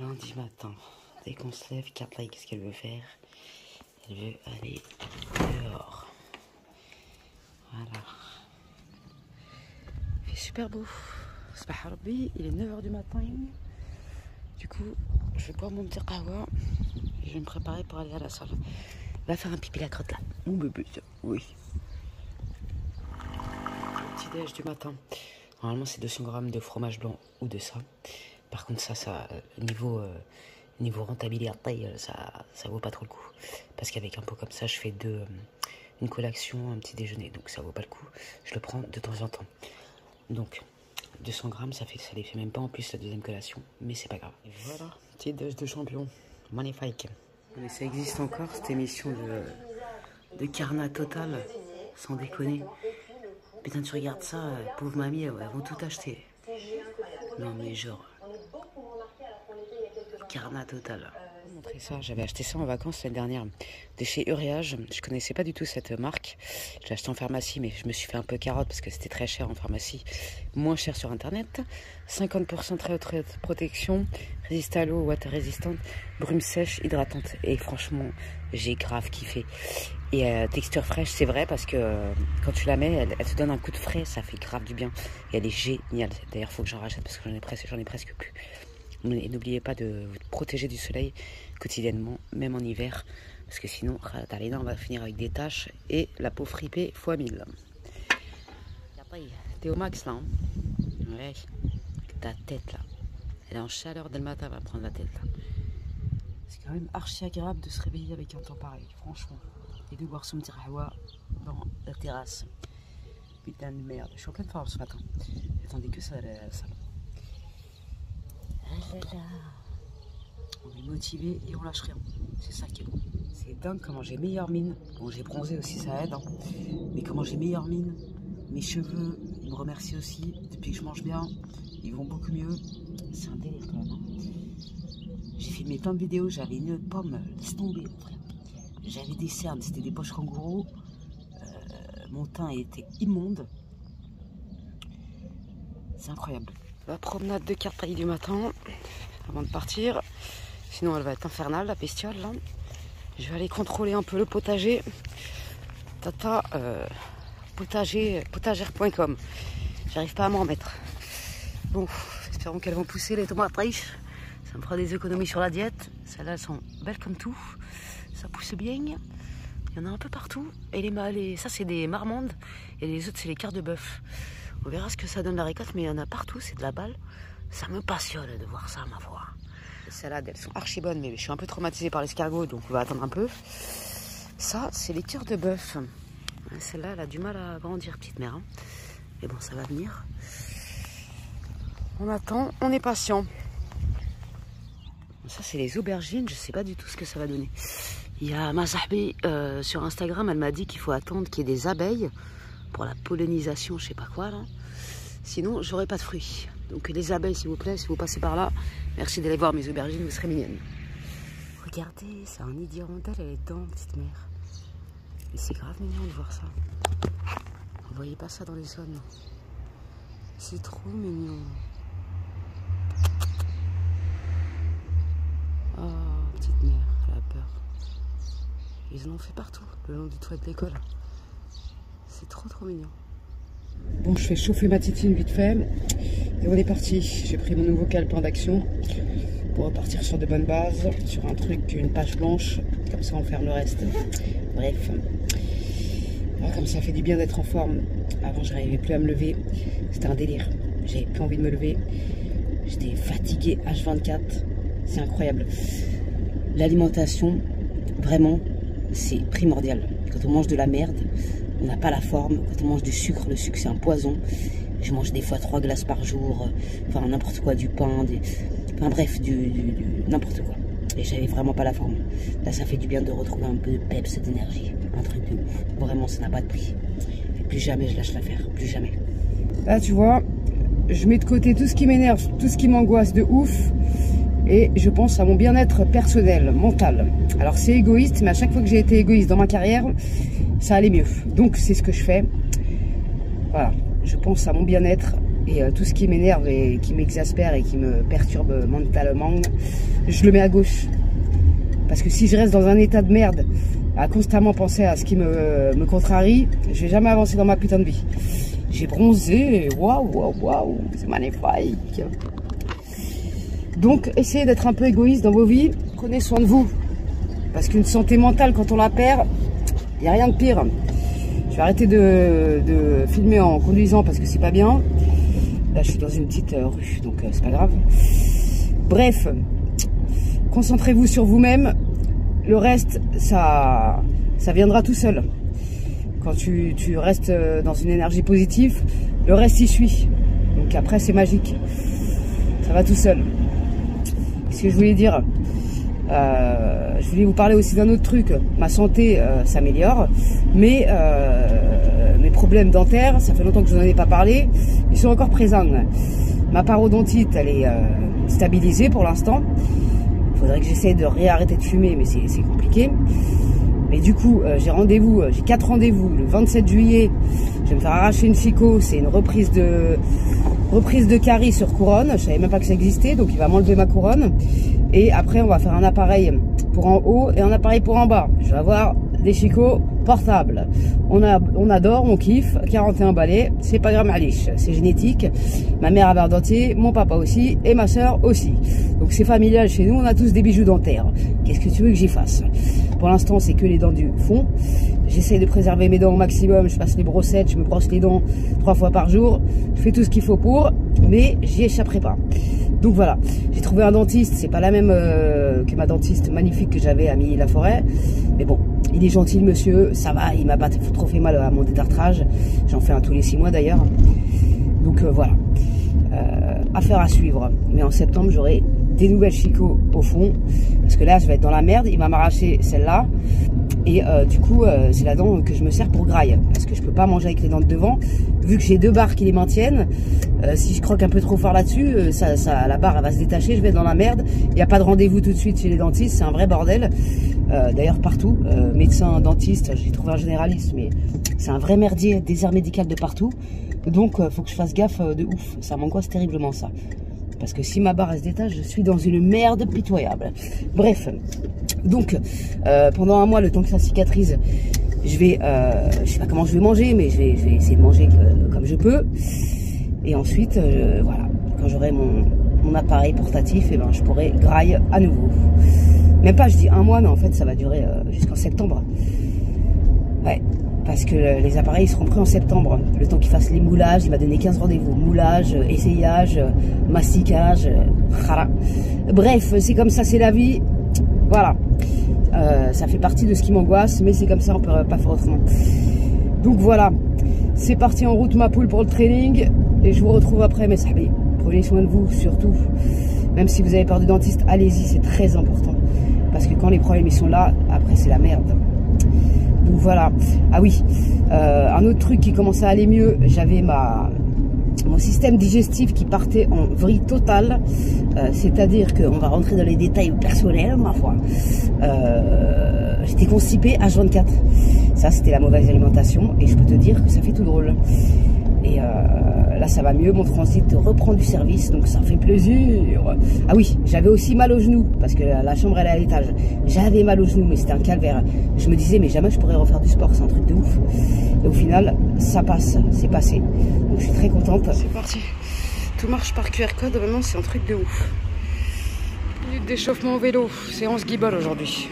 Lundi matin, dès qu'on se lève, Cartlaï, qu'est-ce qu'elle veut faire? Elle veut aller dehors. Voilà. Il fait super beau. Sabah Rabbi, il est 9 h du matin. Du coup, je vais boire mon petit kahwa et je vais me préparer pour aller à la salle. Va faire un pipi la crotte là. Mon bébé, oui. Petit déj du matin. Normalement, c'est 200 g de fromage blanc ou de ça. Par contre, ça niveau rentabilité, ça vaut pas trop le coup. Parce qu'avec un pot comme ça, je fais une collation, un petit déjeuner. Donc ça vaut pas le coup. Je le prends de temps en temps. Donc 200 g, ça les fait même pas en plus la deuxième collation. Mais c'est pas grave. Et voilà, petit déj de champion. Magnifique. Mais ça existe encore, cette émission de Carnat Total. Sans déconner. Putain, tu regardes ça, pauvre mamie, elles vont tout acheter. Non mais genre... Carnat Total. Je vais vous montrer ça, j'avais acheté ça en vacances l'année dernière. De chez Uriage, je connaissais pas du tout cette marque. Je l'ai acheté en pharmacie, mais je me suis fait un peu carotte parce que c'était très cher en pharmacie. Moins cher sur internet. 50% très haute protection, résiste à l'eau, water résistante, brume sèche, hydratante. Et franchement, j'ai grave kiffé. Et texture fraîche, c'est vrai, parce que quand tu la mets, elle te donne un coup de frais, ça fait grave du bien. Et elle est géniale. D'ailleurs, il faut que j'en rachète parce que j'en ai presque plus. Et n'oubliez pas de vous protéger du soleil quotidiennement, même en hiver, parce que sinon, on va finir avec des taches et la peau fripée x 1000. T'es au max là, hein? Ouais, ta tête là, elle est en chaleur dès le matin, elle va prendre la tête là. C'est quand même archi agréable de se réveiller avec un temps pareil, franchement. Et de boire son petit rahwa dans la terrasse. Putain de merde, je suis en pleine forme ce matin. Attendez que ça à la salle. Ah là là. On est motivé et on lâche rien. C'est ça qui est bon. C'est dingue comment j'ai meilleure mine. Bon, j'ai bronzé aussi, ça aide. Hein. Mais comment j'ai meilleure mine. Mes cheveux, ils me remercient aussi. Depuis que je mange bien, ils vont beaucoup mieux. C'est un délire quand même. Hein. J'ai filmé plein de vidéos. J'avais une pomme, laisse tomber, frère. J'avais des cernes, c'était des poches kangourous. Mon teint était immonde. C'est incroyable. La promenade de Cartlaï du matin, avant de partir. Sinon, elle va être infernale, la bestiole. Là. Je vais aller contrôler un peu le potager. Tata, potagère.com. J'arrive pas à m'en remettre. Bon, espérons qu'elles vont pousser les tomates riches. Ça me fera des économies sur la diète. Celles-là, elles sont belles comme tout. Ça pousse bien. Il y en a un peu partout. Et ça, c'est des marmandes. Et les autres, c'est les quarts de bœuf. On verra ce que ça donne la récolte, mais il y en a partout, c'est de la balle. Ça me passionne de voir ça, ma foi. Les salades, elles sont archi bonnes, mais je suis un peu traumatisée par l'escargot, donc on va attendre un peu. Ça, c'est les cœurs de bœuf. Celle-là, elle a du mal à grandir, petite mère. Hein. Mais bon, ça va venir. On attend, on est patient. Ça, c'est les aubergines, je sais pas du tout ce que ça va donner. Il y a ma sahbi sur Instagram, elle m'a dit qu'il faut attendre qu'il y ait des abeilles pour la pollinisation, je sais pas quoi là. Sinon, j'aurai pas de fruits. Donc les abeilles, s'il vous plaît, si vous passez par là, merci d'aller voir mes aubergines, vous serez mignonnes. Regardez, c'est un nid d'hirondelle, elle est dedans, petite mère. Mais c'est grave mignon de voir ça. Vous voyez pas ça dans les zones. C'est trop mignon. Oh, petite mère, elle a peur. Ils en ont fait partout, le long du toit de l'école. C'est trop mignon. Bon, je fais chauffer ma titine vite fait. Et on est parti. J'ai pris mon nouveau calepin d'action pour repartir sur de bonnes bases, sur un truc, une page blanche. Comme ça, on ferme le reste. Bref. Voilà, comme ça fait du bien d'être en forme. Avant, je n'arrivais plus à me lever. C'était un délire. J'avais plus envie de me lever. J'étais fatiguée H24. C'est incroyable. L'alimentation, vraiment, c'est primordial. Quand on mange de la merde, on n'a pas la forme. Quand on mange du sucre, le sucre c'est un poison. Je mange des fois 3 glaces par jour, enfin n'importe quoi, du pain, enfin bref, n'importe quoi. Et j'avais vraiment pas la forme. Là ça fait du bien de retrouver un peu de peps, d'énergie, un truc de ouf. Vraiment ça n'a pas de prix. Et plus jamais je lâche l'affaire, plus jamais. Là tu vois, je mets de côté tout ce qui m'énerve, tout ce qui m'angoisse de ouf. Et je pense à mon bien-être personnel, mental. Alors c'est égoïste, mais à chaque fois que j'ai été égoïste dans ma carrière, ça allait mieux. Donc c'est ce que je fais. Voilà, je pense à mon bien-être Et tout ce qui m'énerve et qui m'exaspère et qui me perturbe mentalement, je le mets à gauche. Parce que si je reste dans un état de merde, à constamment penser à ce qui me contrarie, je vais jamais avancer dans ma putain de vie. J'ai bronzé, waouh, waouh, waouh, c'est magnifique. Donc, essayez d'être un peu égoïste dans vos vies, prenez soin de vous. Parce qu'une santé mentale, quand on la perd, il n'y a rien de pire. Je vais arrêter de filmer en conduisant parce que c'est pas bien. Là, je suis dans une petite rue, donc c'est pas grave. Bref, concentrez-vous sur vous-même. Le reste, ça viendra tout seul. Quand tu restes dans une énergie positive, le reste y suit. Donc après, c'est magique. Ça va tout seul. Ce que je voulais dire, je voulais vous parler aussi d'un autre truc. Ma santé s'améliore, mais mes problèmes dentaires, ça fait longtemps que je n'en ai pas parlé, ils sont encore présents. Ma parodontite, elle est stabilisée pour l'instant. Il faudrait que j'essaie de réarrêter de fumer, mais c'est compliqué. Mais du coup, j'ai 4 rendez-vous. Le 27 juillet, je vais me faire arracher une fico. C'est une reprise de carie sur couronne. Je savais même pas que ça existait, donc il va m'enlever ma couronne. Et après, on va faire un appareil pour en haut et un appareil pour en bas. Je vais avoir des chicots portables. On adore, on kiffe. 41 balais, c'est pas grave, maliche. C'est génétique. Ma mère avait un dentier, mon papa aussi, et ma soeur aussi. Donc c'est familial chez nous, on a tous des bijoux dentaires. Qu'est-ce que tu veux que j'y fasse? Pour l'instant, c'est que les dents du fond. J'essaye de préserver mes dents au maximum. Je passe les brossettes, je me brosse les dents 3 fois par jour. Je fais tout ce qu'il faut pour, mais j'y échapperai pas. Donc voilà, j'ai trouvé un dentiste. C'est pas la même que ma dentiste magnifique que j'avais à Milly-la-Forêt. Mais bon, il est gentil le monsieur, ça va, il m'a pas trop fait mal à mon détartrage. J'en fais un tous les 6 mois d'ailleurs. Donc voilà, affaire à suivre. Mais en septembre, j'aurai des nouvelles chicots au fond. Parce que là, je vais être dans la merde. Il va m'arracher celle-là. Et du coup, c'est la dent que je me sers pour graille. Parce que je peux pas manger avec les dents de devant. Vu que j'ai 2 barres qui les maintiennent, si je croque un peu trop fort là-dessus, la barre elle va se détacher, je vais être dans la merde. Il n'y a pas de rendez-vous tout de suite chez les dentistes, c'est un vrai bordel. D'ailleurs partout, médecin, dentiste, j'ai trouvé un généraliste, mais c'est un vrai merdier, désert médical de partout. Donc faut que je fasse gaffe de ouf, ça m'angoisse terriblement ça. Parce que si ma barre elle se détache, je suis dans une merde pitoyable. Bref, donc pendant un mois, le temps que ça cicatrise, je sais pas comment je vais manger, mais je vais essayer de manger comme je peux. Et ensuite, voilà, quand j'aurai mon appareil portatif, et ben, je pourrai graille à nouveau. Même pas, je dis un mois, mais en fait, ça va durer jusqu'en septembre. Ouais, parce que les appareils seront prêts en septembre. Le temps qu'ils fassent les moulages, il m'a donné 15 rendez-vous. Moulage, essayage, masticage, bref, c'est comme ça, c'est la vie. Voilà. Ça fait partie de ce qui m'angoisse, mais c'est comme ça, on peut pas faire autrement. Donc voilà, c'est parti en route ma poule pour le training, et je vous retrouve après mes sahabis. Prenez soin de vous, surtout. Même si vous avez peur du dentiste, allez-y, c'est très important. Parce que quand les problèmes ils sont là, après c'est la merde. Donc voilà. Ah oui, un autre truc qui commençait à aller mieux, j'avais mon système digestif qui partait en vrille totale, c'est-à-dire qu'on va rentrer dans les détails personnels, ma foi. J'étais constipée H24. Ça, c'était la mauvaise alimentation, et je peux te dire que ça fait tout drôle. Et là, ça va mieux, mon transit reprend du service, donc ça fait plaisir. Ah oui, j'avais aussi mal au genou, parce que la chambre, elle est à l'étage. J'avais mal au genou, mais c'était un calvaire. Je me disais, mais jamais je pourrais refaire du sport, c'est un truc de ouf. Et au final, ça passe, c'est passé. Donc je suis très contente. C'est parti. Tout marche par QR code, vraiment, c'est un truc de ouf. Minute d'échauffement au vélo, séance guibole aujourd'hui.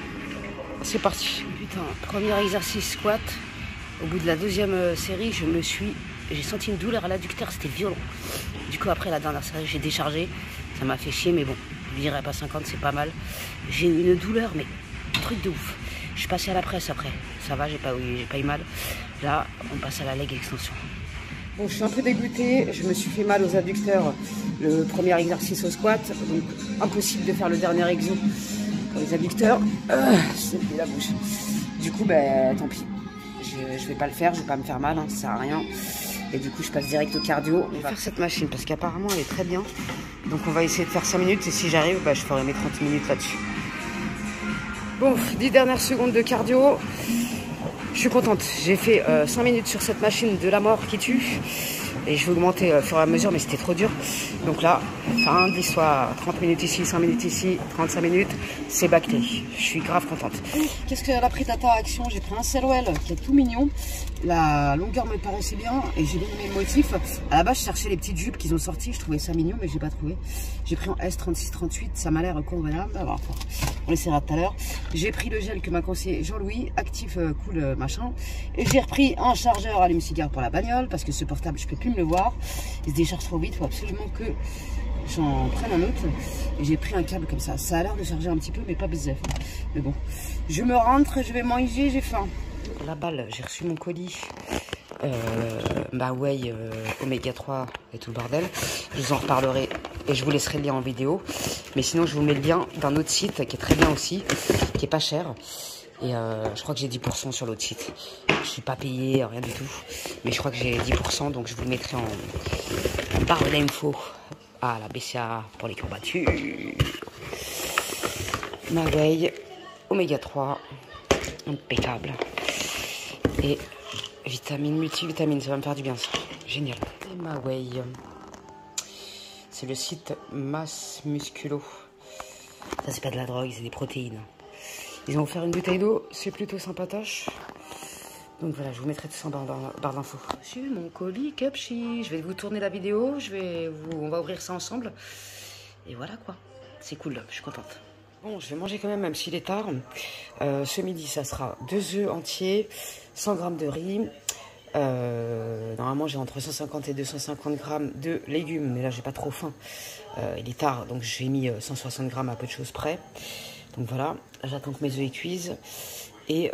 C'est parti. Putain, premier exercice squat. Au bout de la 2e série, j'ai senti une douleur à l'adducteur, c'était violent. Du coup, après la dernière série, j'ai déchargé. Ça m'a fait chier, mais bon, je dirais pas 50, c'est pas mal. J'ai eu une douleur, mais un truc de ouf. Je suis passé à la presse après. Ça va, j'ai pas eu mal. Là, on passe à la leg extension. Bon, je suis un peu dégoûtée. Je me suis fait mal aux adducteurs. Le premier exercice au squat. Donc, impossible de faire le dernier exo pour les adducteurs. C'est la bouche. Du coup, ben, tant pis. Je vais pas le faire, je vais pas me faire mal, hein, ça sert à rien. Et du coup, je passe direct au cardio. On va faire cette machine parce qu'apparemment, elle est très bien. Donc, on va essayer de faire 5 minutes. Et si j'arrive, bah, je ferai mes 30 minutes là-dessus. Bon, 10 dernières secondes de cardio. Je suis contente. J'ai fait 5 minutes sur cette machine de la mort qui tue. Et je vais augmenter au fur et à mesure, mais c'était trop dur. Donc là, fin de l'histoire. 30 minutes ici, 5 minutes ici, 35 minutes, c'est bâclé. Je suis grave contente. Qu'est-ce qu'elle a pris Tata Action? J'ai pris un Selwell qui est tout mignon. La longueur me paraissait bien et j'ai bien aimé le motif. À la base, je cherchais les petites jupes qu'ils ont sorties. Je trouvais ça mignon, mais j'ai pas trouvé. J'ai pris en S36-38. Ça m'a l'air convenable. Alors, on essaiera tout à l'heure. J'ai pris le gel que m'a conseillé Jean-Louis, actif cool machin. Et j'ai repris un chargeur allume-cigare pour la bagnole parce que ce portable, je peux plus me le voir. Il se décharge trop vite. Il faut absolument que j'en prenne un autre. Et j'ai pris un câble comme ça. Ça a l'air de charger un petit peu, mais pas besoin. Mais bon, je me rentre, je vais manger, j'ai faim. La balle, j'ai reçu mon colis. Whey, Oméga 3 et tout le bordel. Je vous en reparlerai et je vous laisserai le lien en vidéo. Mais sinon, je vous mets le lien d'un autre site qui est très bien aussi, qui est pas cher. Et je crois que j'ai 10% sur l'autre site. Je suis pas payé, rien du tout. Mais je crois que j'ai 10%, donc je vous le mettrai en barre d'infos. Ah, la BCA pour les courbatures. Ma Whey, Oméga 3, impeccable. Et vitamine, multivitamine, ça va me faire du bien ça. Génial. Et ma Whey, c'est le site Mass Musculo. Ça, c'est pas de la drogue, c'est des protéines. Ils ont offert une bouteille d'eau, c'est plutôt sympatoche. Donc voilà, je vous mettrai tout ça en barre d'infos. J'ai eu mon colis Cupchi. Je vais vous tourner la vidéo, on va ouvrir ça ensemble. Et voilà quoi, c'est cool, je suis contente. Bon, je vais manger quand même s'il est tard. Ce midi, ça sera 2 œufs entiers, 100 g de riz. Normalement, j'ai entre 150 et 250 g de légumes, mais là, j'ai pas trop faim. Il est tard, donc j'ai mis 160 g à peu de choses près. Donc voilà, j'attends que mes œufs cuisent. Et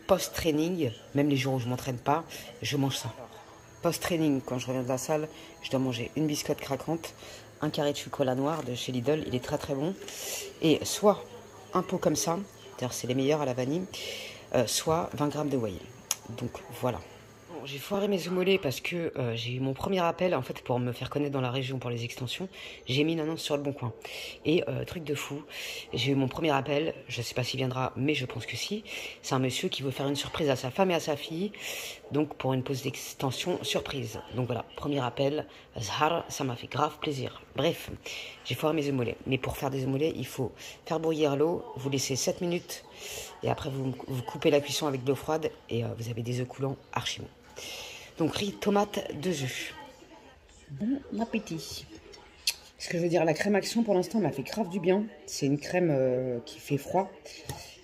post-training, même les jours où je m'entraîne pas, je mange ça. Post-training, quand je reviens de la salle, je dois manger une biscotte craquante, un carré de chocolat noir de chez Lidl, il est très très bon. Et soit un pot comme ça, d'ailleurs c'est les meilleurs à la vanille, soit 20 g de whey. Donc voilà. Bon, j'ai foiré mes œufs mollets parce que j'ai eu mon premier appel, en fait pour me faire connaître dans la région pour les extensions, j'ai mis une annonce sur le Bon Coin. Et truc de fou, j'ai eu mon premier appel, je sais pas s'il viendra, mais je pense que si. C'est un monsieur qui veut faire une surprise à sa femme et à sa fille, donc pour une pause d'extension surprise. Donc voilà, premier appel, Zahar, ça m'a fait grave plaisir. Bref, j'ai foiré mes œufs mollets. Mais pour faire des œufs mollets, il faut faire bouillir l'eau, vous laissez 7 minutes, et après vous coupez la cuisson avec de l'eau froide, et vous avez des œufs coulants archi bons. Donc riz, tomate, 2 œufs. Bon appétit. Ce que je veux dire, la crème Action pour l'instant m'a fait grave du bien. C'est une crème qui fait froid.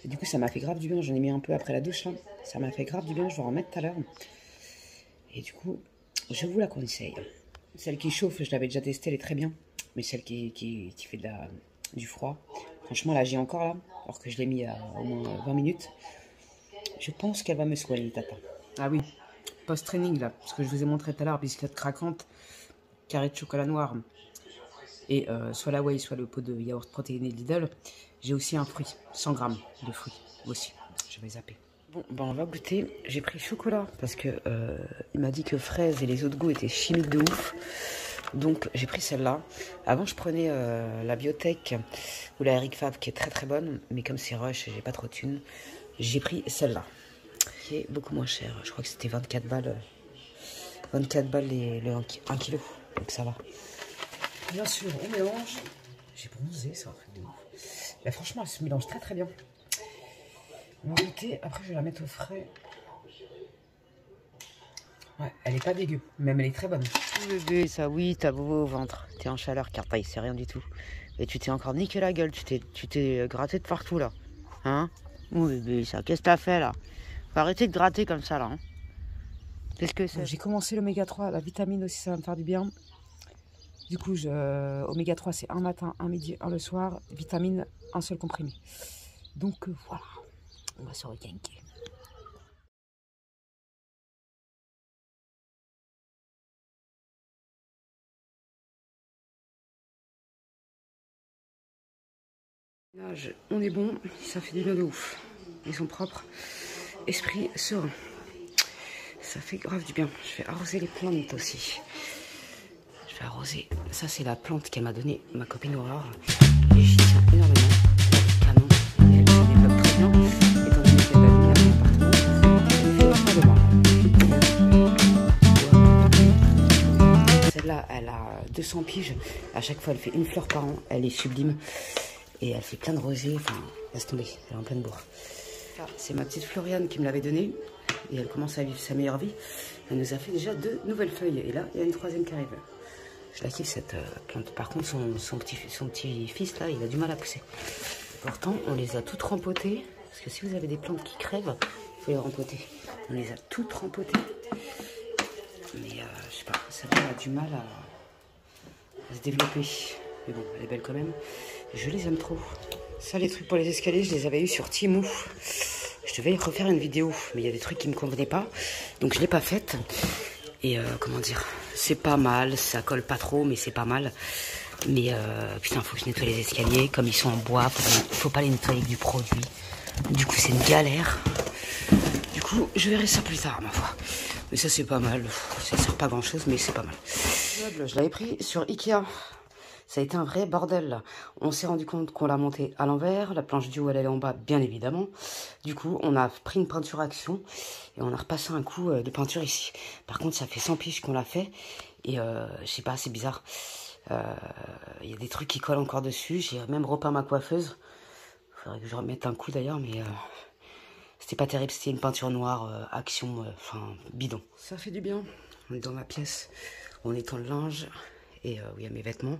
Et du coup ça m'a fait grave du bien. J'en ai mis un peu après la douche. Hein. Ça m'a fait grave du bien. Je vais en mettre tout à l'heure. Et du coup, je vous la conseille. Celle qui chauffe, je l'avais déjà testée, elle est très bien. Mais celle qui fait du froid, franchement là j'ai encore là. Alors que je l'ai mis à au moins 20 minutes. Je pense qu'elle va me soigner, tata. Ah oui. Post-training là, parce que je vous ai montré tout à l'heure, biscotte craquante, carré de chocolat noir et soit la whey, soit le pot de yaourt protéiné de Lidl. J'ai aussi un fruit, 100 g de fruits aussi, je vais zapper. Bon, ben on va goûter. J'ai pris chocolat parce que il m'a dit que fraises et les autres goûts étaient chimiques de ouf. Donc j'ai pris celle-là. Avant je prenais la Biotech ou la Eric Fabre qui est très très bonne, mais comme c'est rush et j'ai pas trop de thunes, j'ai pris celle-là. Qui est beaucoup moins cher. Je crois que c'était 24 balles. 24 balles le 1 kg. Donc ça va. Bien sûr, on mélange. J'ai bronzé, c'est un truc de ouf. Là, franchement, elle se mélange très très bien. On va goûter. Après, je vais la mettre au frais. Ouais, elle est pas dégueu. Même elle est très bonne. Bébé, ça oui, t'as beau au ventre. T'es en chaleur car taille, c'est rien du tout. Et tu t'es encore niqué la gueule. Tu t'es gratté de partout là. Hein? Oh bébé, ça, qu'est-ce que t'as fait là? Faut arrêter de gratter comme ça là. Hein. Qu'est-ce que c'est? J'ai commencé l'oméga 3, la vitamine aussi ça va me faire du bien. Du coup, oméga 3 c'est un matin, un midi, un le soir. Vitamine, un seul comprimé. Donc voilà, on va se requinquer. On est bon, ça fait du bien de ouf. Ils sont propres. Esprit serein. Ça fait grave du bien. Je vais arroser les plantes aussi. Je vais arroser. Ça, c'est la plante qu'elle m'a donnée, ma copine Aurore. Et j'y tiens énormément. Canon. Et elle se développe très bien. Étant donné qu'elle va venir à mon appartement, elle fait vachement de moi. tige. À chaque fois, elle fait une fleur par an. Elle est sublime. Et elle fait plein de rosées. Enfin, laisse tomber. Elle est en pleine bourre. C'est ma petite Floriane qui me l'avait donnée. Et elle commence à vivre sa meilleure vie. Elle nous a fait déjà 2 nouvelles feuilles. Et là, il y a une 3e qui arrive. Je la kiffe cette plante. Par contre, son petit-fils, là, il a du mal à pousser. Pourtant, on les a toutes rempotées. Parce que si vous avez des plantes qui crèvent, il faut les rempoter. On les a toutes rempotées. Mais je sais pas, ça a du mal à se développer. Mais bon, elle est belle quand même. Je les aime trop. Ça, les trucs pour les escaliers, je les avais eu sur Temu. Je devais refaire une vidéo, mais il y a des trucs qui me convenaient pas. Donc je l'ai pas faite. Et comment dire, c'est pas mal. Ça colle pas trop, mais c'est pas mal. Mais putain, faut que je nettoie les escaliers. Comme ils sont en bois, faut pas les nettoyer avec du produit. Du coup, c'est une galère. Du coup, je verrai ça plus tard, ma foi. Mais ça, c'est pas mal. Ça sert pas grand chose, mais c'est pas mal. Je l'avais pris sur Ikea. Ça a été un vrai bordel. On s'est rendu compte qu'on l'a monté à l'envers. La planche du haut, elle est en bas, bien évidemment. Du coup, on a pris une peinture action et on a repassé un coup de peinture ici. Par contre, ça fait 100 piges qu'on l'a fait. Et je sais pas, c'est bizarre. Il y a des trucs qui collent encore dessus. J'ai même repeint ma coiffeuse. Faudrait que je remette un coup d'ailleurs, mais c'était pas terrible. C'était une peinture noire, action, enfin bidon. Ça fait du bien. On est dans ma pièce. On étend le linge. Et où il y a mes vêtements,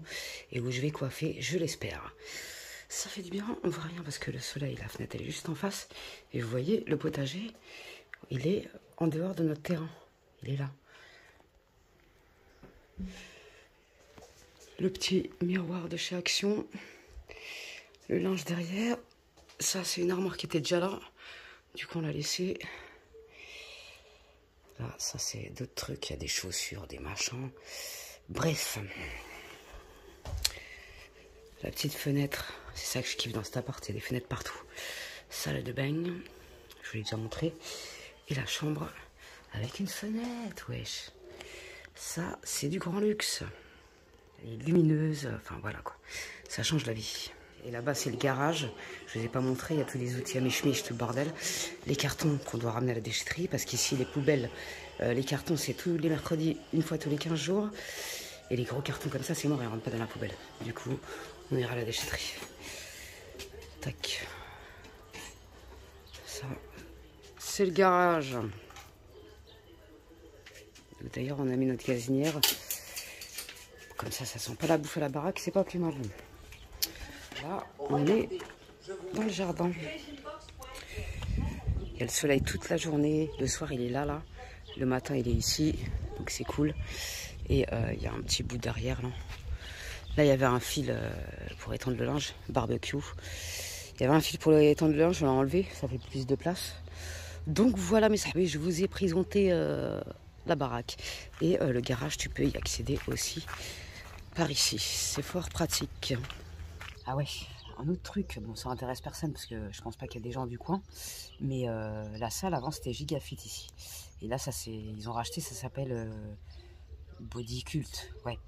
et où je vais coiffer, je l'espère. Ça fait du bien, on voit rien parce que le soleil, la fenêtre, elle est juste en face. Et vous voyez, le potager, il est en dehors de notre terrain. Il est là. Le petit miroir de chez Action. Le linge derrière. Ça, c'est une armoire qui était déjà là. Du coup, on l'a laissé. Là, ça, c'est d'autres trucs. Il y a des chaussures, des machins. Bref, la petite fenêtre, c'est ça que je kiffe dans cet appart, il y a des fenêtres partout. Salle de bain, je vous l'ai déjà montré. Et la chambre avec une fenêtre, wesh. Ça, c'est du grand luxe. Elle est lumineuse, enfin voilà quoi. Ça change la vie. Et là-bas, c'est le garage. Je ne vous ai pas montré, il y a tous les outils à miche-miche, tout le bordel. Les cartons qu'on doit ramener à la déchetterie, parce qu'ici, les poubelles, les cartons, c'est tous les mercredis, une fois tous les 15 jours. Et les gros cartons comme ça, c'est mort, ils ne rentrent pas dans la poubelle. Du coup, on ira à la déchetterie. Tac. Ça, c'est le garage. D'ailleurs, on a mis notre gazinière. Comme ça sent pas la bouffe à la baraque, c'est pas plus mal. Là, on est dans le jardin. Il y a le soleil toute la journée. Le soir, il est là. Le matin, il est ici. Donc, c'est cool. Et il y a un petit bout derrière, là. Là, il y avait un fil pour étendre le linge. Barbecue. Il y avait un fil pour étendre le linge. On l'a enlevé. Ça fait plus de place. Donc, voilà, mes sahabis, je vous ai présenté la baraque. Et le garage, tu peux y accéder aussi par ici. C'est fort pratique. Ah ouais, un autre truc, bon ça intéresse personne parce que je pense pas qu'il y a des gens du coin, mais la salle avant c'était Gigafit ici. Et là ça c'est, ils ont racheté, ça s'appelle Body Cult, ouais.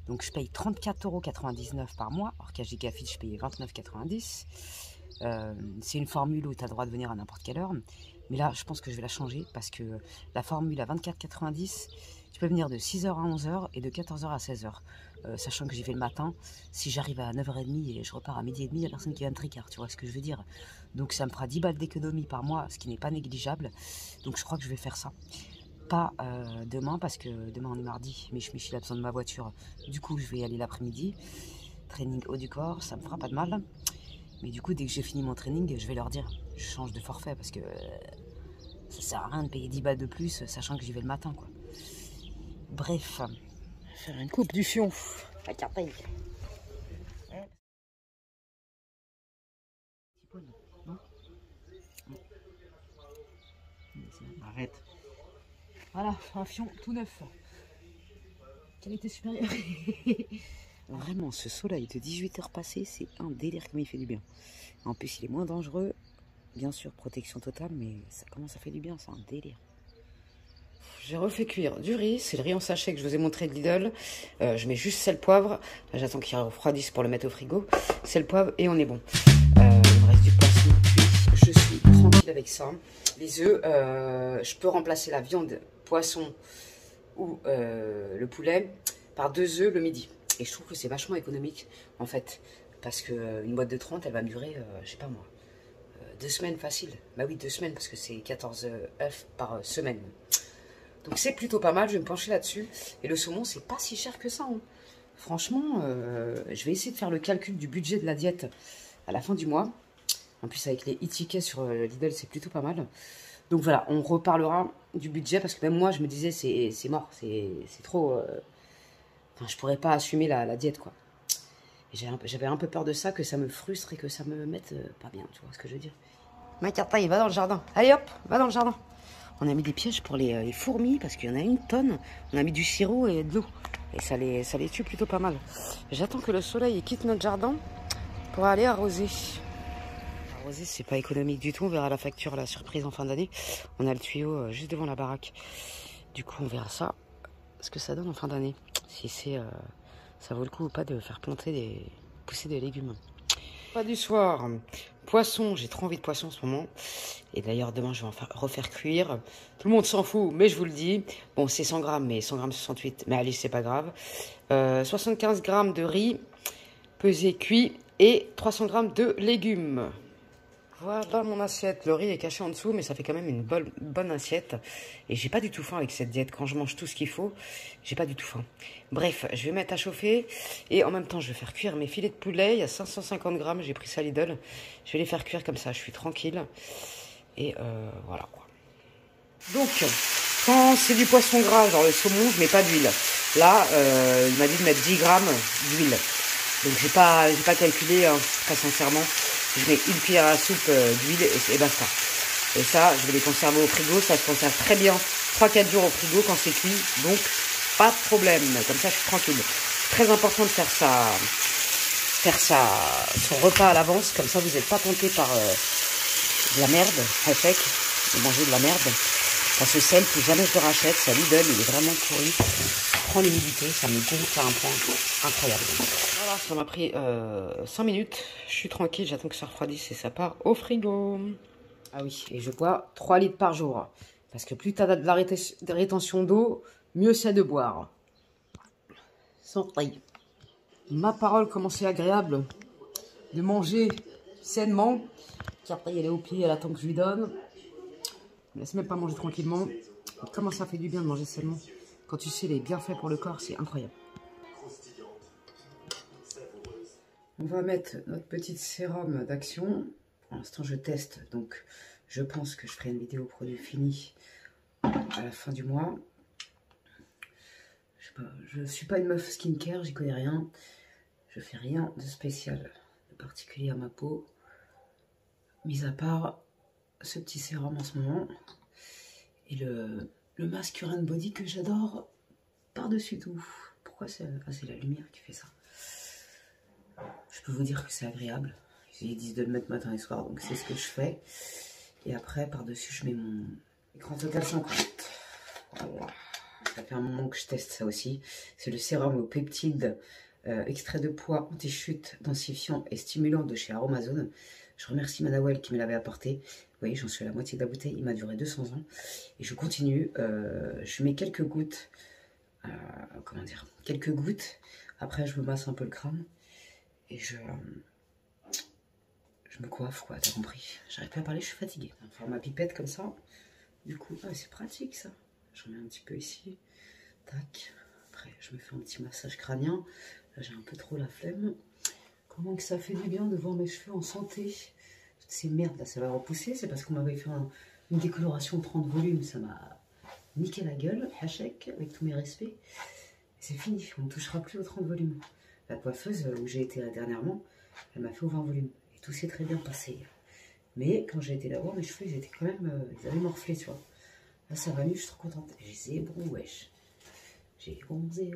Donc je paye 34,99 € par mois, alors qu'à Gigafit je payais 29,90 €. C'est une formule où tu as le droit de venir à n'importe quelle heure, mais là je pense que je vais la changer parce que la formule à 24,90 €, tu peux venir de 6 h à 11 h et de 14 h à 16 h. Sachant que j'y vais le matin, si j'arrive à 9 h 30 et je repars à 12 h 30, il n'y a personne qui va me tricard, tu vois ce que je veux dire. Donc ça me fera 10 balles d'économie par mois, ce qui n'est pas négligeable. Donc je crois que je vais faire ça. Pas demain, parce que demain on est mardi, mais il a besoin de ma voiture. Du coup je vais y aller l'après-midi. Training haut du corps, ça me fera pas de mal. Mais du coup dès que j'ai fini mon training, je vais leur dire, je change de forfait, parce que ça sert à rien de payer 10 balles de plus, sachant que j'y vais le matin, quoi. Bref. Faire une coupe du fion. La cartaille. Arrête. Voilà, un fion tout neuf. Qualité supérieure. Vraiment, ce soleil de 18 h passées, c'est un délire comme il fait du bien. En plus, il est moins dangereux. Bien sûr, protection totale, mais ça commence à faire du bien, c'est un délire. J'ai refait cuire du riz, c'est le riz en sachet que je vous ai montré de Lidl. Je mets juste sel, poivre. J'attends qu'il refroidisse pour le mettre au frigo. Sel, poivre et on est bon. Il me reste du poisson cuit. Je suis tranquille avec ça. Les œufs, je peux remplacer la viande, poisson ou le poulet par 2 œufs le midi. Et je trouve que c'est vachement économique, en fait. Parce qu'une boîte de 30, elle va me durer, je sais pas moi, 2 semaines facile. Bah oui, 2 semaines, parce que c'est 14 œufs par semaine. Donc c'est plutôt pas mal, je vais me pencher là-dessus. Et le saumon, c'est pas si cher que ça. Hein. Franchement, je vais essayer de faire le calcul du budget de la diète à la fin du mois. En plus, avec les e-tickets sur Lidl, c'est plutôt pas mal. Donc voilà, on reparlera du budget, parce que même moi, je me disais, c'est mort, c'est trop... Enfin, je pourrais pas assumer la diète, quoi. J'avais un peu peur de ça, que ça me frustre et que ça me mette pas bien, tu vois ce que je veux dire. Macarta, il va dans le jardin. Allez hop, va dans le jardin. On a mis des pièges pour les fourmis, parce qu'il y en a une tonne. On a mis du sirop et de l'eau. Et ça les tue plutôt pas mal. J'attends que le soleil quitte notre jardin pour aller arroser. Arroser, c'est pas économique du tout. On verra la facture, la surprise en fin d'année. On a le tuyau juste devant la baraque. Du coup, on verra ça, ce que ça donne en fin d'année. Si ça vaut le coup ou pas de faire pousser des légumes. Pas du soir. Poisson, j'ai trop envie de poisson en ce moment. Et d'ailleurs, demain, je vais refaire cuire. Tout le monde s'en fout, mais je vous le dis. Bon, c'est 100 grammes, mais 100 grammes 68. Mais allez, c'est pas grave. 75 grammes de riz, pesé cuit. Et 300 grammes de légumes. Voilà mon assiette. Le riz est caché en dessous, mais ça fait quand même une bonne assiette. Et j'ai pas du tout faim avec cette diète. Quand je mange tout ce qu'il faut, j'ai pas du tout faim. Bref, je vais mettre à chauffer. Et en même temps, je vais faire cuire mes filets de poulet. Il y a 550 grammes. J'ai pris ça à Lidl. Je vais les faire cuire comme ça. Je suis tranquille. Et voilà quoi. Donc, quand c'est du poisson gras, genre le saumon, je mets pas d'huile. Là, il m'a dit de mettre 10 grammes d'huile. Donc, j'ai pas calculé, hein, très sincèrement. Je mets une cuillère à soupe d'huile et basta. Et ça, je vais les conserver au frigo. Ça se conserve très bien 3-4 jours au frigo quand c'est cuit. Donc, pas de problème. Comme ça, je suis tranquille. Très important de faire son repas à l'avance. Comme ça, vous n'êtes pas tenté par de la merde à sec. De manger de la merde. Parce que sel, plus jamais je le rachète. Ça Lidl, il est vraiment pourri. Prends l'humidité, ça me gonfle à un point incroyable. Voilà, ça m'a pris 5 minutes. Je suis tranquille, j'attends que ça refroidisse et ça part au frigo. Ah oui, et je bois 3 litres par jour. Parce que plus tu as de la rétention d'eau, mieux c'est de boire. Santé. Ma parole, comment c'est agréable de manger sainement. Cartaille, elle est au pied, elle attend que je lui donne. Je laisse même pas manger tranquillement. Comment ça fait du bien de manger sainement. Quand tu sais les bienfaits pour le corps, c'est incroyable. On va mettre notre petite sérum d'action. Pour l'instant, je teste. Donc, je pense que je ferai une vidéo produit fini à la fin du mois. Je ne suis pas une meuf skincare, j'y connais rien. Je fais rien de spécial, de particulier à ma peau. Mis à part ce petit sérum en ce moment. Et le masque Urine Body que j'adore par-dessus tout. Pourquoi c'est la lumière qui fait ça? Je peux vous dire que c'est agréable. Ils disent de le mettre matin et soir, donc c'est ce que je fais. Et après, par-dessus, je mets mon écran Total 50. Voilà. Ça fait un moment que je teste ça aussi. C'est le sérum aux peptides, extrait de pois, anti-chute, densifiant et stimulant de chez Aromazone. Je remercie Manawel qui me l'avait apporté. Vous voyez, j'en suis à la moitié de la bouteille. Il m'a duré 200 ans. Et je continue. Je mets quelques gouttes. Comment dire? Quelques gouttes. Après, je me masse un peu le crâne. Et je me coiffe, quoi. T'as compris? J'arrive pas à parler, je suis fatiguée. Faire ma pipette comme ça. Du coup, c'est pratique, ça. Je remets un petit peu ici. Tac. Après, je me fais un petit massage crânien. Là, j'ai un peu trop la flemme. Comment que ça fait du bien de voir mes cheveux en santé. Toutes ces merdes là, ça va repousser. C'est parce qu'on m'avait fait une décoloration 30 volumes. Ça m'a niqué la gueule, hachek, avec tous mes respects. C'est fini, on ne touchera plus aux 30 volumes. La coiffeuse où j'ai été dernièrement, elle m'a fait au 20 volumes. Et tout s'est très bien passé. Mais quand j'ai été là voir, mes cheveux, ils étaient quand même, ils avaient morflé, tu vois. Là, ça va mieux, je suis trop contente. J'ai zébrou, wesh. J'ai bronzé.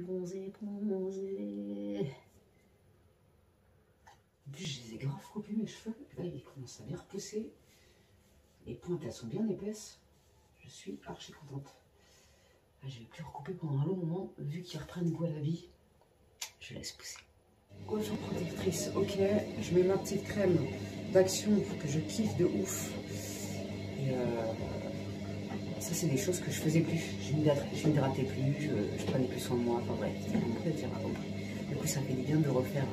En plus, je les ai grave coupés mes cheveux. Et là, ils commencent à bien repousser. Les pointes, elles sont bien épaisses. Je suis archi contente. Là, je vais plus recouper pendant un long moment. Vu qu'ils reprennent goût à la vie, je laisse pousser. Coiffure protectrice, ok. Je mets ma petite crème d'action que je kiffe de ouf. Et ça, c'est des choses que je faisais plus. Je m'hydratais plus, je prenais plus soin de moi. Enfin bref, c'est un peu différent. Du coup, ça me fait du bien de refaire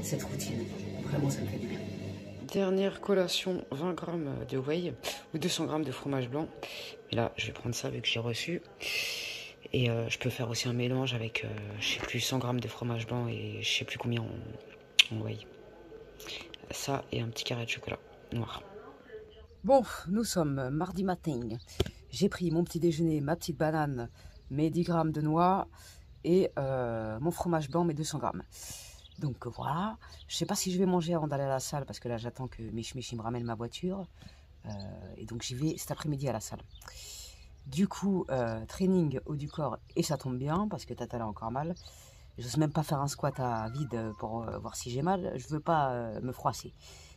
cette routine. Vraiment, ça me fait du bien. Dernière collation, 20 grammes de whey ou 200 grammes de fromage blanc. Et là, je vais prendre ça vu que j'ai reçu. Et je peux faire aussi un mélange avec, je sais plus, 100 grammes de fromage blanc et je sais plus combien en whey. Ça et un petit carré de chocolat noir. Bon, nous sommes mardi matin. J'ai pris mon petit déjeuner, ma petite banane, mes 10 grammes de noix et mon fromage blanc, mes 200 grammes. Donc voilà, je sais pas si je vais manger avant d'aller à la salle parce que là j'attends que Mich me ramène ma voiture. Et donc j'y vais cet après-midi à la salle. Du coup, training haut du corps et ça tombe bien parce que Tata a encore mal. J'ose même pas faire un squat à vide pour voir si j'ai mal. Je veux pas me froisser.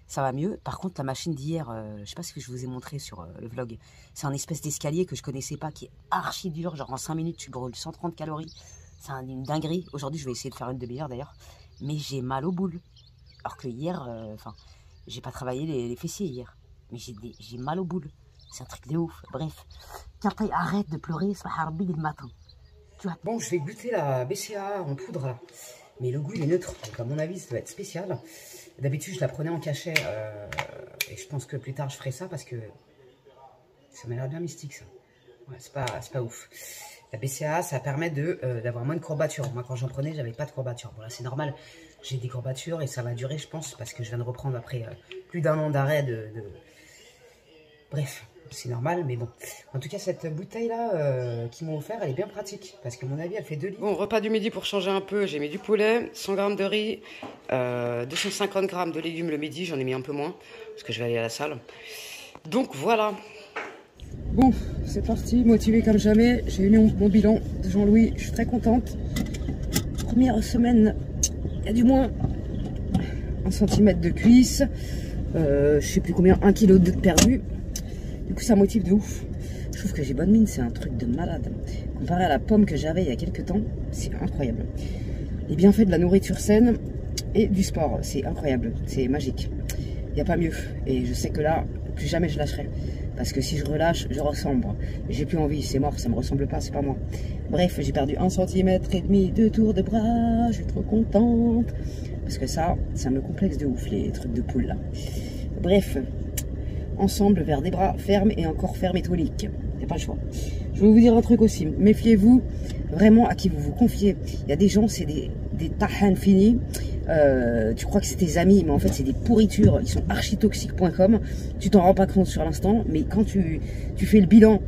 Ça va mieux. Par contre, la machine d'hier, je sais pas ce que je vous ai montré sur le vlog. C'est un espèce d'escalier que je connaissais pas qui est archi dur. Genre en 5 minutes, tu brûles 130 calories. C'est une dinguerie. Aujourd'hui, je vais essayer de faire une demi-heure d'ailleurs. Mais j'ai mal aux boules. Alors que hier, j'ai pas travaillé les fessiers hier. Mais j'ai mal aux boules. C'est un truc de ouf. Bref. Tiens, arrête de pleurer. C'est pas le matin. Bon, je vais goûter la BCAA en poudre là. Mais le goût il est neutre. Donc à mon avis, ça doit être spécial. D'habitude, je la prenais en cachet. Et je pense que plus tard, je ferai ça parce que ça m'a l'air bien mystique ça. Ouais, c'est pas ouf. La BCAA, ça permet d'avoir moins de courbatures. Moi, quand j'en prenais, j'avais pas de courbatures. Bon, là, c'est normal. J'ai des courbatures et ça va durer, je pense, parce que je viens de reprendre après plus d'un an d'arrêt Bref, c'est normal, mais bon. En tout cas, cette bouteille-là qu'ils m'ont offert, elle est bien pratique. Parce que, à mon avis, elle fait 2 litres. Bon, repas du midi pour changer un peu. J'ai mis du poulet, 100 grammes de riz, 250 grammes de légumes le midi. J'en ai mis un peu moins, parce que je vais aller à la salle. Donc, voilà. Bon, c'est parti, motivé comme jamais. J'ai eu mon bilan de Jean-Louis, je suis très contente. Première semaine, il y a du moins 1 cm de cuisse, je sais plus combien, 1 kg de perdu. Du coup, ça motive de ouf. Je trouve que j'ai bonne mine, c'est un truc de malade. Comparé à la pomme que j'avais il y a quelques temps, c'est incroyable. Les bienfaits de la nourriture saine et du sport, c'est incroyable, c'est magique. Il n'y a pas mieux. Et je sais que là, plus jamais je lâcherai. Parce que si je relâche, je ressemble. J'ai plus envie, c'est mort, ça me ressemble pas, c'est pas moi. Bref, j'ai perdu 1,5 cm de tour de bras, je suis trop contente. Parce que ça me complexe de ouf, les trucs de poule là. Bref, ensemble vers des bras fermes et encore fermes et toniques. Il n'y a pas le choix. Je vais vous dire un truc aussi, méfiez-vous vraiment à qui vous vous confiez. Il y a des gens, c'est des tahans finis. Tu crois que c'est tes amis, mais en fait c'est des pourritures, ils sont architoxiques.com. Tu t'en rends pas compte sur l'instant, mais quand tu fais le bilan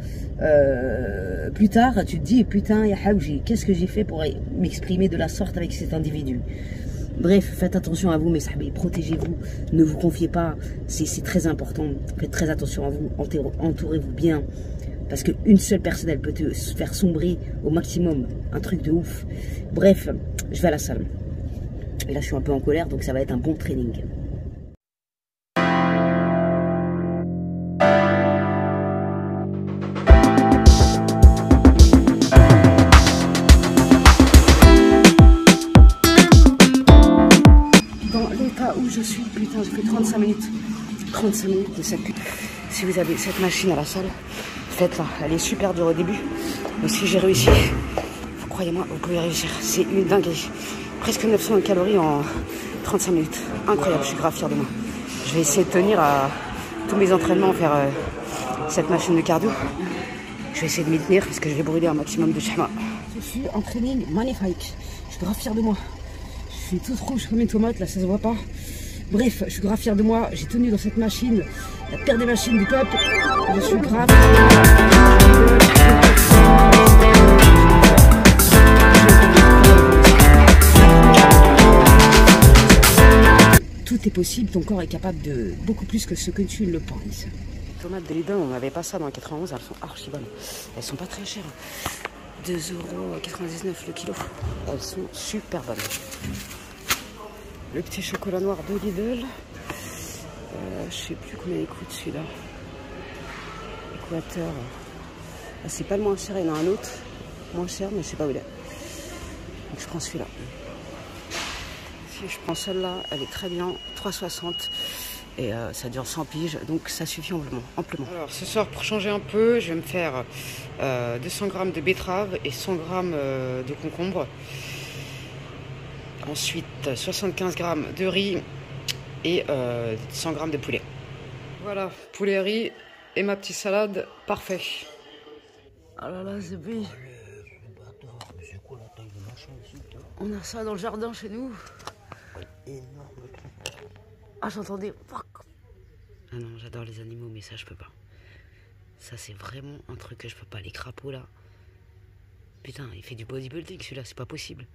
plus tard, tu te dis putain, ya haouji, qu'est-ce que j'ai fait pour m'exprimer de la sorte avec cet individu. Bref, faites attention à vous, mes sahabis, protégez-vous, ne vous confiez pas, c'est très important, faites très attention à vous, entourez-vous bien, parce qu'une seule personne, elle peut te faire sombrer au maximum, un truc de ouf. Bref, je vais à la salle. Et là, je suis un peu en colère, donc ça va être un bon training. Dans l'état où je suis, putain, j'ai fait 35 minutes. 35 minutes de cette pute. Si vous avez cette machine à la salle, faites-la. Elle est super dure au début. Mais si j'ai réussi, croyez-moi, vous pouvez réussir. C'est une dinguerie. Presque 900 calories en 35 minutes. Incroyable, je suis grave fière de moi. Je vais essayer de tenir à tous mes entraînements, faire cette machine de cardio. Je vais essayer de m'y tenir parce que je vais brûler un maximum de shahma. Je suis en training magnifique. Je suis grave fière de moi. Je suis toute rouge comme une tomate, là ça se voit pas. Bref, je suis grave fière de moi. J'ai tenu dans cette machine, la pire des machines du peuple. Je suis grave fière de moi. Tout est possible, ton corps est capable de beaucoup plus que ce que tu ne le penses. Les tomates de Lidl, on n'avait pas ça dans le 91, elles sont archi bonnes. Elles sont pas très chères. 2,99 € le kilo. Elles sont super bonnes. Le petit chocolat noir de Lidl. Je sais plus combien il coûte celui-là. Équateur. Ah, c'est pas le moins cher, il y en a un autre. Moins cher, mais je sais pas où il est. Donc je prends celui-là. Si je prends celle-là, elle est très bien, 3,60 et ça dure 100 piges, donc ça suffit amplement. Alors ce soir, pour changer un peu, je vais me faire 200 g de betterave et 100 g de concombre. Ensuite, 75 g de riz et 100 g de poulet. Voilà, poulet riz et ma petite salade, parfait. Ah là là, c'est bien. On a ça dans le jardin chez nous. Ah, j'entendais. Ah non, j'adore les animaux, mais ça, je peux pas. Ça, c'est vraiment un truc que je peux pas. Les crapauds, là. Putain, il fait du bodybuilding, celui-là, c'est pas possible.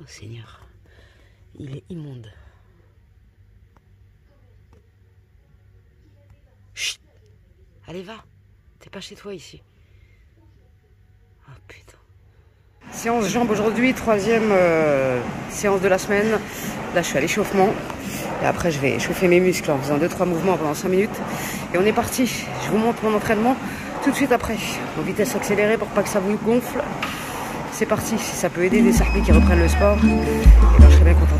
Oh, Seigneur. Il est immonde. Chut. Allez, va. T'es pas chez toi, ici. Ah, putain. Séance jambes aujourd'hui, 3e séance de la semaine. Là, je suis à l'échauffement. Et après, je vais chauffer mes muscles en faisant 2-3 mouvements pendant 5 minutes. Et on est parti. Je vous montre mon entraînement tout de suite après. En vitesse accélérée pour pas que ça vous gonfle. C'est parti. Si ça peut aider des sarpies qui reprennent le sport, et ben, je serais bien contente.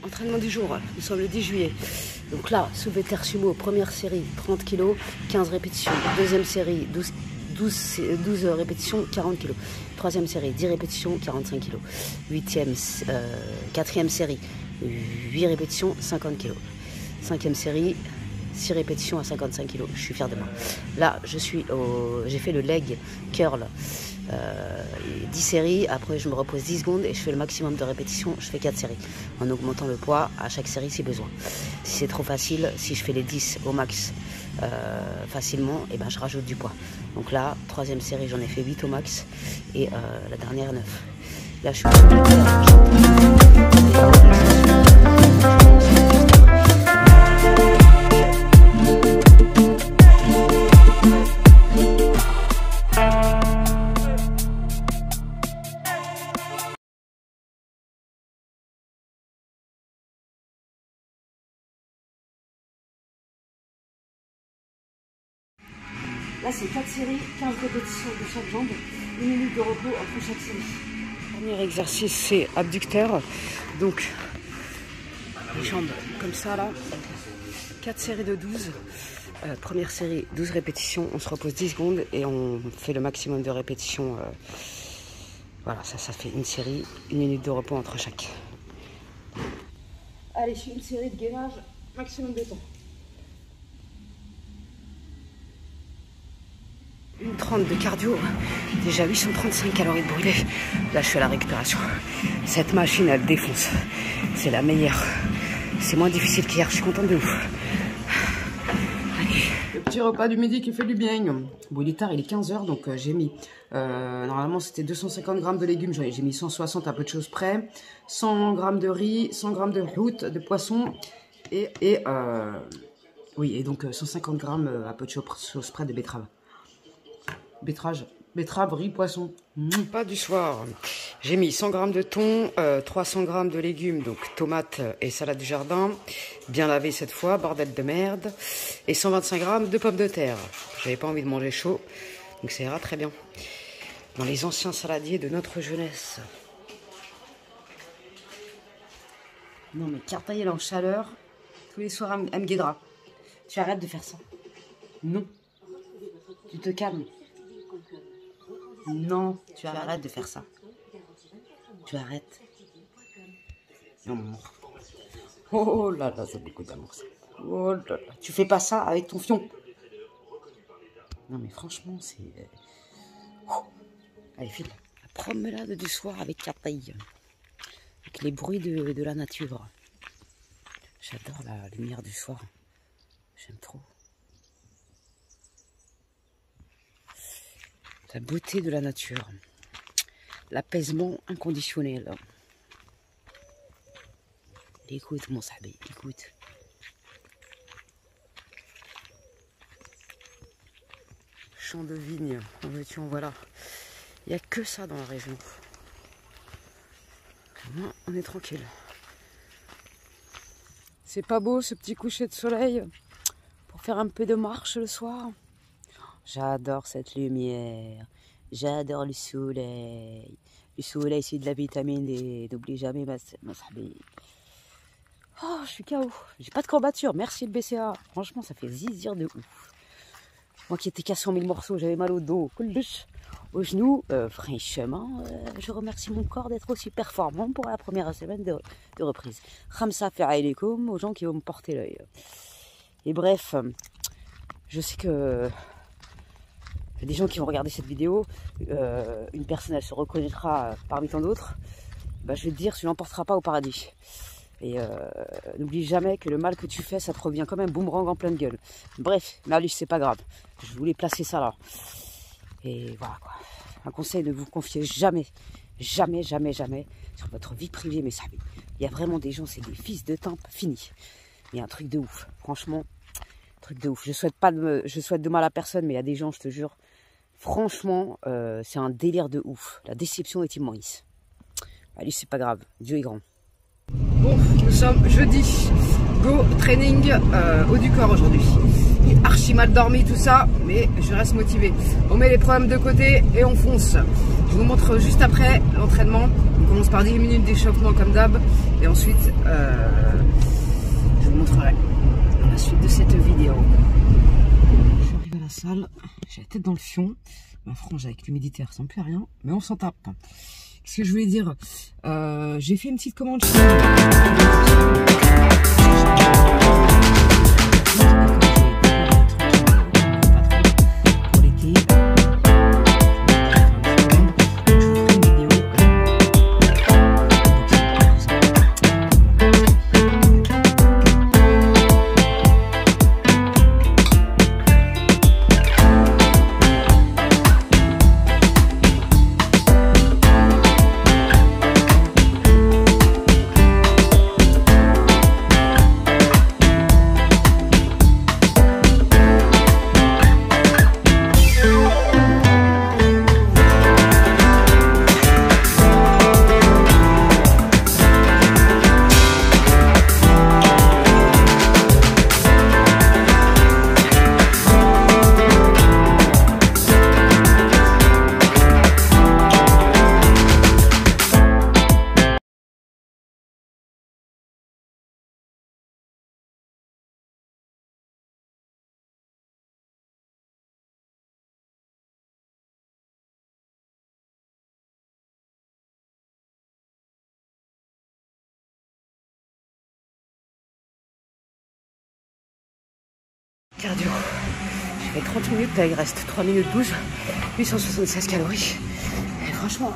Entraînement du jour, nous sommes le 10 juillet. Donc là, soulevé de terre sumo, première série, 30 kg, 15 répétitions. Deuxième série, 12 répétitions, 40 kg. Troisième série, 10 répétitions, 45 kg. Quatrième série, 8 répétitions, 50 kg. Cinquième série, 6 répétitions à 55 kg. Je suis fière de moi. Là, j'ai fait le leg curl. 10 séries, après je me repose 10 secondes et je fais le maximum de répétitions, je fais 4 séries en augmentant le poids à chaque série si besoin. Si c'est trop facile, si je fais les 10 au max facilement, et ben je rajoute du poids. Donc là, troisième série, j'en ai fait 8 au max et la dernière 9. Là je suis Là, c'est 4 séries, 15 répétitions de chaque jambe, 1 minute de repos entre chaque série. Premier exercice, c'est abducteur. Donc, les jambes comme ça, là. 4 séries de 12. Première série, 12 répétitions. On se repose 10 secondes et on fait le maximum de répétitions. Voilà, ça fait une série, 1 minute de repos entre chaque. Allez, une série de gainage, maximum de temps. Une 30 de cardio, déjà 835 calories de brûlées. Là, je suis à la récupération. Cette machine, elle défonce. C'est la meilleure. C'est moins difficile qu'hier, je suis contente de vous. Allez. Le petit repas du midi qui fait du bien. Bon, il est tard, il est 15 h, donc j'ai mis... normalement, c'était 250 g de légumes. J'ai mis 160 à peu de choses près. 100 g de riz, 100 g de route, de poisson. Oui, et donc 150 g à peu de choses près de betterave. Betterave, riz, poisson. Pas du soir. J'ai mis 100 g de thon, 300 g de légumes, donc tomates et salade du jardin. Bien lavé cette fois, bordel de merde. Et 125 g de pommes de terre. J'avais pas envie de manger chaud, donc ça ira très bien. Dans les anciens saladiers de notre jeunesse. Non mais Cartaille, elle est en chaleur. Tous les soirs, elle me guidera. Tu arrêtes de faire ça. Non. Tu te calmes. Non, tu arrêtes de faire ça. Tu arrêtes. Non. Oh là là, c'est beaucoup d'amour ça. Oh là là, tu fais pas ça avec ton fion. Non mais franchement, c'est... Oh. Allez, file. La promenade du soir avec Cartaille. Avec les bruits de la nature. J'adore la lumière du soir. J'aime trop. La beauté de la nature. L'apaisement inconditionnel. Écoute mon sabi, écoute. Champ de vigne, en veux-tu, en voilà. Il n'y a que ça dans la région. Moi, on est tranquille. C'est pas beau ce petit coucher de soleil pour faire un peu de marche le soir. J'adore cette lumière. J'adore le soleil. Le soleil, c'est de la vitamine D. N'oublie jamais ma sabi. Oh, je suis KO. J'ai pas de courbature. Merci le BCA. Franchement, ça fait zizir de ouf. Moi qui étais cassé en 1000 morceaux, j'avais mal au dos, au genou. Franchement, je remercie mon corps d'être aussi performant pour la première semaine de reprise. Khamsa fi'alaykoum aux gens qui vont me porter l'œil. Et bref, je sais que il y a des gens qui vont regarder cette vidéo. Une personne, elle se reconnaîtra parmi tant d'autres. Bah, je vais te dire, tu l'emporteras pas au paradis. Et n'oublie jamais que le mal que tu fais, ça te revient comme un boomerang en pleine gueule. Bref, malus, c'est pas grave. Je voulais placer ça là. Et voilà quoi. Un conseil, ne vous confiez jamais, jamais, jamais, jamais sur votre vie privée, mais ça, il y a vraiment des gens, c'est des fils de tempe finis. Il y a un truc de ouf, franchement, truc de ouf. Je souhaite de mal à personne, mais il y a des gens, je te jure, franchement, c'est un délire de ouf. La déception est immense. Allez, c'est pas grave, Dieu est grand. Bon, nous sommes jeudi, go training haut du corps aujourd'hui. J'ai archi mal dormi tout ça, mais je reste motivé. On met les problèmes de côté et on fonce. Je vous montre juste après l'entraînement. On commence par 10 minutes d'échauffement comme d'hab et ensuite je vous montrerai la suite de cette vidéo. J'arrive à la salle, j'ai la tête dans le fion. Ma frange avec l'humidité elle ressemble plus à rien, mais on s'en tape. Qu'est-ce que je voulais dire, j'ai fait une petite commande chez pour l'été. Cardio. J'ai fait 30 minutes, là il reste 3 minutes 12, 876 calories. Et franchement,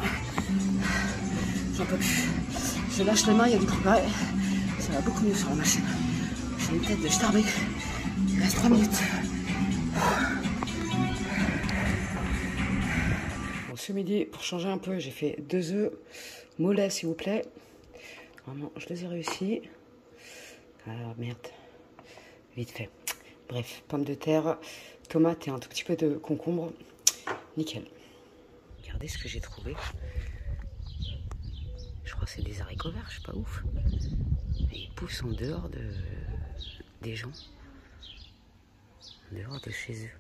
j'en peux plus. Je lâche les mains, il y a du progrès. Ça va beaucoup mieux sur la machine. J'ai une tête de starbé. Il reste 3 minutes. Bon, ce midi, pour changer un peu, j'ai fait 2 œufs. Mollets, s'il vous plaît. Vraiment, je les ai réussis. Ah merde. Vite fait. Bref, pommes de terre, tomates et un tout petit peu de concombre. Nickel. Regardez ce que j'ai trouvé. Je crois que c'est des haricots verts, je suis pas ouf. Et ils poussent en dehors des gens. En dehors de chez eux.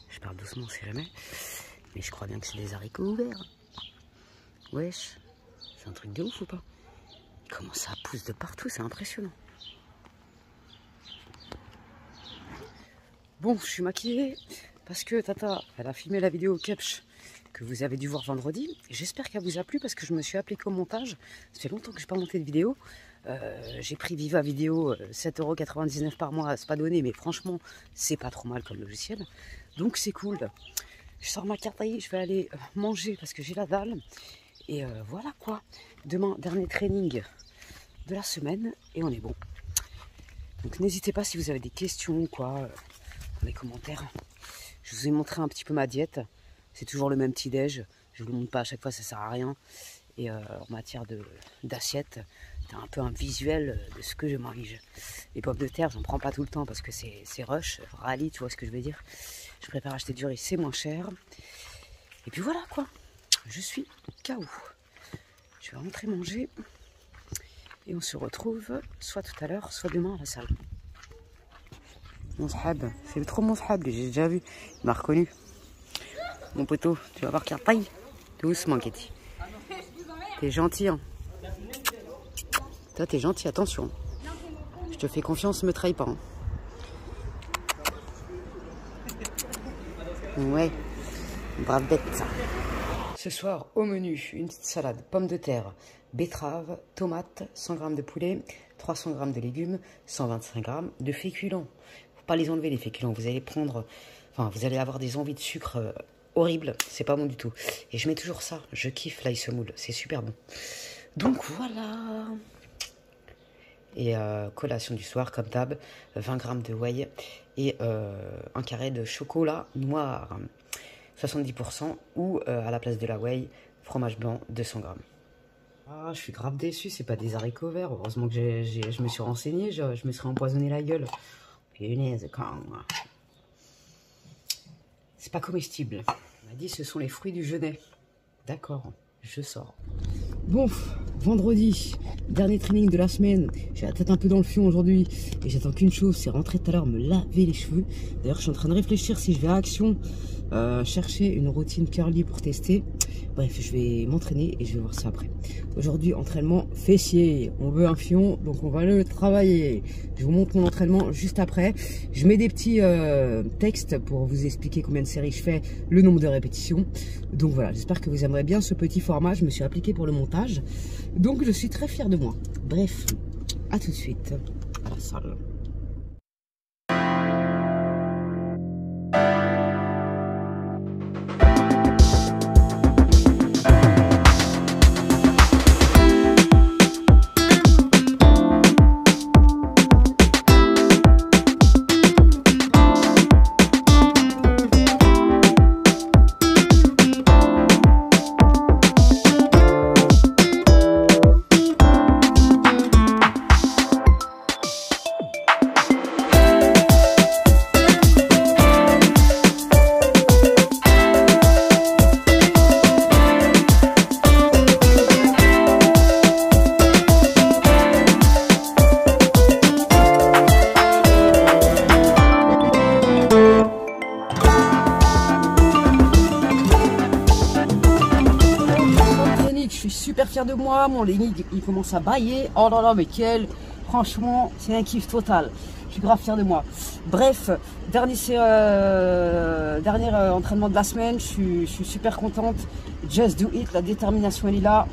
Je parle doucement, on sait jamais. Mais je crois bien que c'est des haricots verts. Wesh, c'est un truc de ouf ou pas? Comment ça pousse de partout, c'est impressionnant. Bon, je suis maquillée parce que Tata, elle a filmé la vidéo Kepch que vous avez dû voir vendredi. J'espère qu'elle vous a plu parce que je me suis appliquée au montage. Ça fait longtemps que je n'ai pas monté de vidéo. J'ai pris Viva Vidéo, 7,99 € par mois. C'est pas donné, mais franchement, c'est pas trop mal comme logiciel. Donc c'est cool. Je sors ma carte, je vais aller manger parce que j'ai la dalle. Et voilà quoi. Demain, dernier training de la semaine et on est bon. Donc n'hésitez pas si vous avez des questions ou quoi. Dans les commentaires. Je vous ai montré un petit peu ma diète. C'est toujours le même petit déj. Je vous le montre pas à chaque fois, ça sert à rien. Et en matière d'assiette, t'as un peu un visuel de ce que je mange. Les pommes de terre, j'en prends pas tout le temps parce que c'est rush, rallye, tu vois ce que je veux dire. Je préfère acheter du riz, c'est moins cher. Et puis voilà quoi. Je suis KO. Je vais rentrer manger. Et on se retrouve soit tout à l'heure, soit demain à la salle. Mon sahab, c'est trop mon sahab, j'ai déjà vu. Il m'a reconnu. Mon poteau, tu vas voir qu'il taille. Doucement, Katie. T'es gentil, hein. Toi, t'es gentil, attention. Je te fais confiance, me trahis pas. Hein. Ouais, brave bête. Ce soir, au menu, une petite salade, pommes de terre, betterave, tomates, 100 g de poulet, 300 g de légumes, 125 g de féculents. Faut pas les enlever, les féculents. Vous allez prendre, enfin, vous allez avoir des envies de sucre horribles. C'est pas bon du tout. Et je mets toujours ça. Je kiffe l'ail semoule. C'est super bon. Donc voilà. Et collation du soir, comme d'hab, 20 g de whey et un carré de chocolat noir, 70%, ou à la place de la whey, fromage blanc, 200 g. Ah, je suis grave déçu, c'est pas des haricots verts. Heureusement que je me suis renseigné, je me serais empoisonné la gueule. Punaise, quand... C'est pas comestible. On m'a dit ce sont les fruits du jeûnet. D'accord, je sors. Bon, vendredi, dernier training de la semaine. J'ai la tête un peu dans le fion aujourd'hui et j'attends qu'une chose, c'est rentrer tout à l'heure, me laver les cheveux. D'ailleurs, je suis en train de réfléchir si je vais à Action chercher une routine curly pour tester. Bref, je vais m'entraîner et je vais voir ça après. Aujourd'hui, entraînement fessier. On veut un fion, donc on va le travailler. Je vous montre mon entraînement juste après. Je mets des petits textes pour vous expliquer combien de séries je fais, le nombre de répétitions. Donc voilà, j'espère que vous aimerez bien ce petit format. Je me suis appliqué pour le montage. Donc je suis très fière de moi. Bref, à tout de suite à la salle. Super fier de moi, mon legging il commence à bailler. Oh là là, mais franchement, c'est un kiff total. Je suis grave fier de moi. Bref, dernier entraînement de la semaine, je suis super contente. Just do it, la détermination elle est là.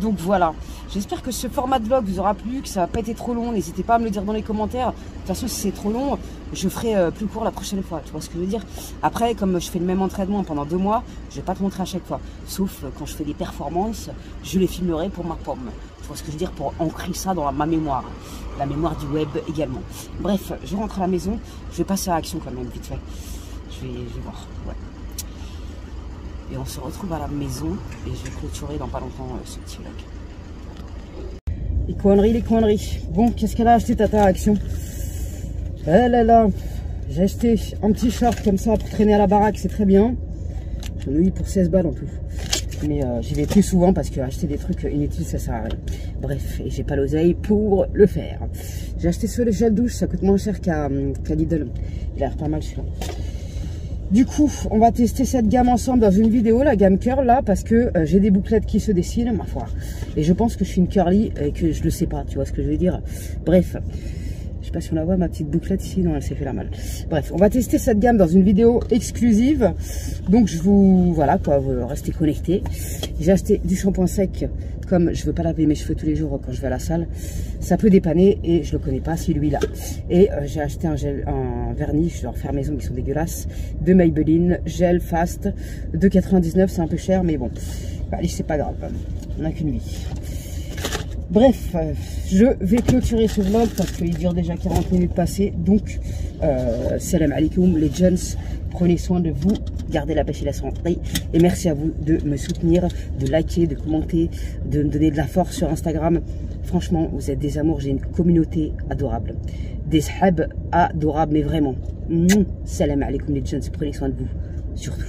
Donc voilà, j'espère que ce format de vlog vous aura plu, que ça n'a pas été trop long. N'hésitez pas à me le dire dans les commentaires. De toute façon, si c'est trop long, je ferai plus court la prochaine fois. Tu vois ce que je veux dire? Après, comme je fais le même entraînement pendant 2 mois, je vais pas te montrer à chaque fois. Sauf quand je fais des performances, je les filmerai pour ma pomme. Tu vois ce que je veux dire? Pour ancrer ça dans ma mémoire. La mémoire du web également. Bref, je rentre à la maison. Je vais passer à Action quand même, vite fait. Je vais voir. Ouais. Et on se retrouve à la maison. Et je vais clôturer dans pas longtemps ce petit vlog. Les conneries. Bon, qu'est-ce qu'elle a acheté, Tata, à Action? Eh là là, j'ai acheté un petit short comme ça pour traîner à la baraque, c'est très bien. J'en ai eu pour 16 balles en tout. Mais j'y vais plus souvent parce que acheter des trucs inutiles, ça sert à rien. Bref, et j'ai pas l'oseille pour le faire. J'ai acheté ce gel douche, ça coûte moins cher qu'à Lidl. Il a l'air pas mal celui-là. Du coup, on va tester cette gamme ensemble dans une vidéo, la gamme curl là, parce que j'ai des bouclettes qui se dessinent, ma foi. Et je pense que je suis une curly et que je le sais pas, tu vois ce que je veux dire. Bref. Je sais pas si on la voit, ma petite bouclette ici. Non, elle s'est fait la malle. Bref, on va tester cette gamme dans une vidéo exclusive. Donc, je vous... Voilà, quoi, vous restez connectés. J'ai acheté du shampoing sec. Comme je veux pas laver mes cheveux tous les jours quand je vais à la salle, ça peut dépanner et je le connais pas, c'est lui là. Et j'ai acheté un vernis, je dois refaire maison, qui sont dégueulasses, de Maybelline, gel fast, de 99, c'est un peu cher, mais bon, allez, c'est pas grave, on n'a qu'une vie. Bref, je vais clôturer ce vlog parce qu'il dure déjà 40 minutes passées. Donc, salam alaikum les gens, prenez soin de vous, gardez la pêche et la santé. Et merci à vous de me soutenir, de liker, de commenter, de me donner de la force sur Instagram. Franchement, vous êtes des amours, j'ai une communauté adorable. Des sahab adorables, mais vraiment. Salam alaikum les gens, prenez soin de vous, surtout.